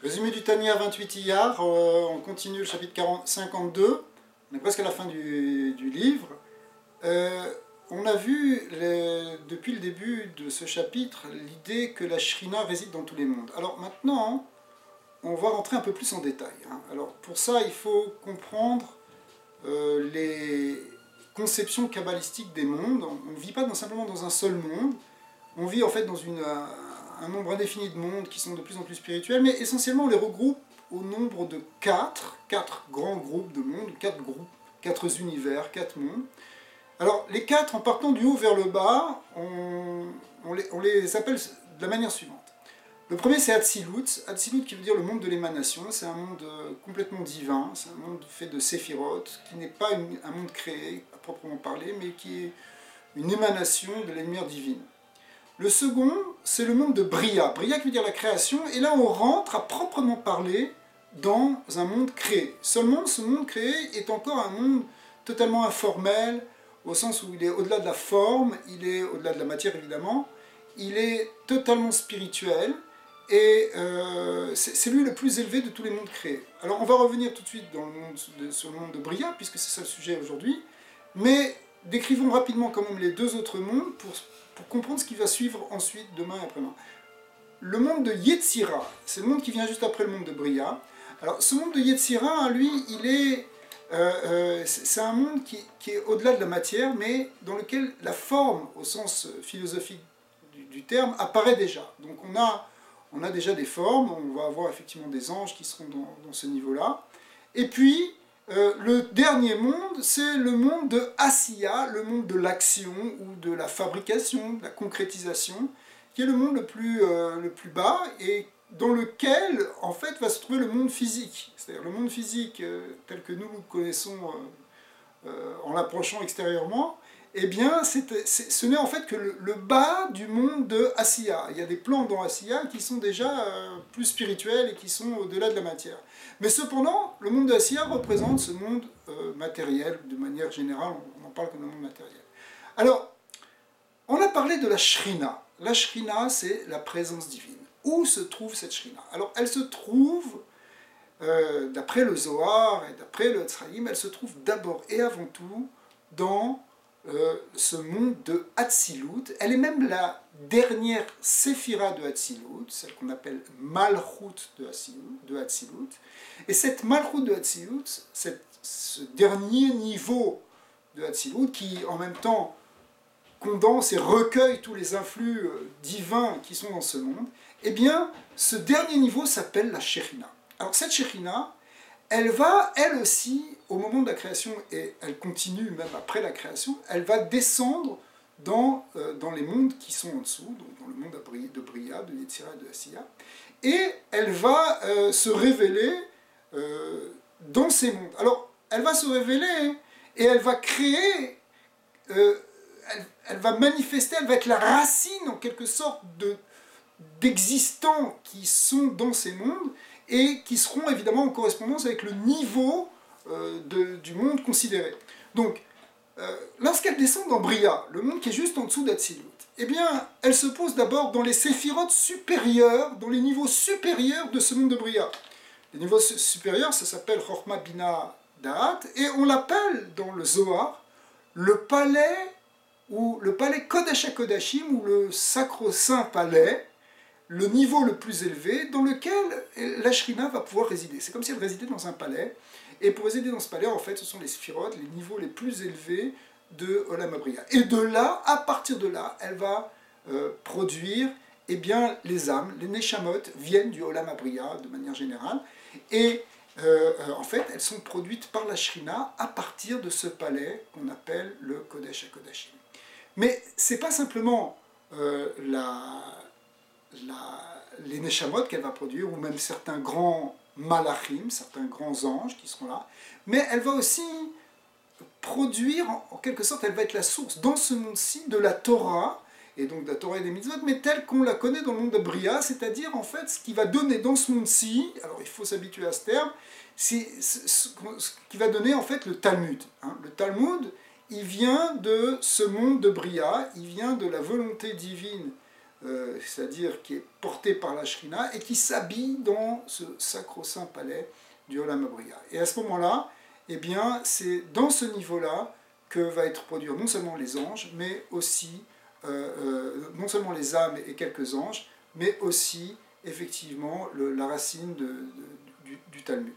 Résumé du Tanya 28 Iyar, on continue le chapitre 52, on est presque à la fin du livre. On a vu depuis le début de ce chapitre l'idée que la Shrina réside dans tous les mondes. Alors maintenant, on va rentrer un peu plus en détail. Alors pour ça, il faut comprendre les conceptions kabbalistiques des mondes. On ne vit pas simplement dans un seul monde, on vit en fait dans un nombre indéfini de mondes qui sont de plus en plus spirituels, mais essentiellement on les regroupe au nombre de quatre grands groupes de mondes, quatre univers, quatre mondes. Alors les quatre, en partant du haut vers le bas, on les appelle de la manière suivante. Le premier c'est Hatzilut, Hatzilut qui veut dire le monde de l'émanation, c'est un monde complètement divin, c'est un monde fait de séphirotes, qui n'est pas un monde créé à proprement parler, mais qui est une émanation de la lumière divine. Le second, c'est le monde de Bria. Bria qui veut dire la création, et là on rentre à proprement parler dans un monde créé. Seulement, ce monde créé est encore un monde totalement informel, au sens où il est au-delà de la forme, il est au-delà de la matière évidemment, il est totalement spirituel, et c'est lui le plus élevé de tous les mondes créés. Alors on va revenir tout de suite sur le monde de Bria, puisque c'est ça le sujet aujourd'hui, mais décrivons rapidement quand même les deux autres mondes pour comprendre ce qui va suivre ensuite, demain et après-demain. Le monde de Yetzira, c'est le monde qui vient juste après le monde de Bria. Alors ce monde de Yetzira, lui, c'est un monde qui est au-delà de la matière, mais dans lequel la forme, au sens philosophique du terme, apparaît déjà. Donc on a déjà des formes, on va avoir effectivement des anges qui seront dans ce niveau-là. Et puis, le dernier monde, c'est le monde de Asiya, le monde de l'action ou de la fabrication, de la concrétisation, qui est le monde le plus bas et dans lequel, en fait, va se trouver le monde physique. C'est-à-dire le monde physique tel que nous le connaissons en l'approchant extérieurement, eh bien, ce n'est en fait que le bas du monde de Asiya. Il y a des plans dans Asiya qui sont déjà plus spirituels et qui sont au-delà de la matière. Mais cependant, le monde de Asiya représente ce monde matériel, de manière générale, on en parle comme le monde matériel. Alors, on a parlé de la Shrina. La Shrina, c'est la présence divine. Où se trouve cette Shrina? Alors, elle se trouve, d'après le Zohar et d'après le Tzraïm, elle se trouve d'abord et avant tout dans ce monde de Hatzilut. Elle est même la dernière séphira de Hatzilut, celle qu'on appelle Malchut de Hatzilut. Et cette Malchut de Hatzilut, ce dernier niveau de Hatzilut, qui en même temps condense et recueille tous les influx divins qui sont dans ce monde, eh bien, ce dernier niveau s'appelle la Shekhinah. Alors cette Shekhinah, elle va, elle aussi, au moment de la création, et elle continue même après la création, elle va descendre dans les mondes qui sont en dessous, donc dans le monde de Bria, de Yetzira et de Asiya, et elle va se révéler dans ces mondes. Alors, elle va se révéler et elle va créer, elle va manifester, elle va être la racine en quelque sorte d'existants qui sont dans ces mondes, et qui seront évidemment en correspondance avec le niveau du monde considéré. Donc, lorsqu'elle descend dans Bria, le monde qui est juste en dessous d'Hatzilut, eh bien, elle se pose d'abord dans les séphirotes supérieurs, dans les niveaux supérieurs de ce monde de Bria. Les niveaux supérieurs, ça s'appelle Chochma Bina Da'at, et on l'appelle dans le Zohar le palais Kodesh HaKodashim, ou le sacro-saint palais, le niveau le plus élevé dans lequel la Shrina va pouvoir résider. C'est comme si elle résidait dans un palais, et pour résider dans ce palais, en fait, ce sont les sphirotes, les niveaux les plus élevés de Olam HaBria. Et de là, à partir de là, elle va produire eh bien, les âmes, les Neshamot viennent du Olam HaBria de manière générale, et en fait, elles sont produites par la Shrina à partir de ce palais qu'on appelle le Kodesh HaKodashim. Mais c'est pas simplement les Neshamot qu'elle va produire, ou même certains grands malachim, certains grands anges qui seront là, mais elle va aussi produire, en quelque sorte, elle va être la source dans ce monde-ci de la Torah, et donc de la Torah et des mitzvot, mais telle qu'on la connaît dans le monde de Bria, c'est-à-dire en fait ce qui va donner dans ce monde-ci, alors il faut s'habituer à ce terme, c'est ce qui va donner en fait le Talmud. Le Talmud, il vient de ce monde de Bria, il vient de la volonté divine c'est-à-dire qui est porté par la Shrina et qui s'habille dans ce sacro-saint palais du Olam Abriya. Et à ce moment-là, eh bien, c'est dans ce niveau-là que va être produit non seulement les anges, mais aussi, non seulement les âmes et quelques anges, mais aussi, effectivement, la racine du Talmud.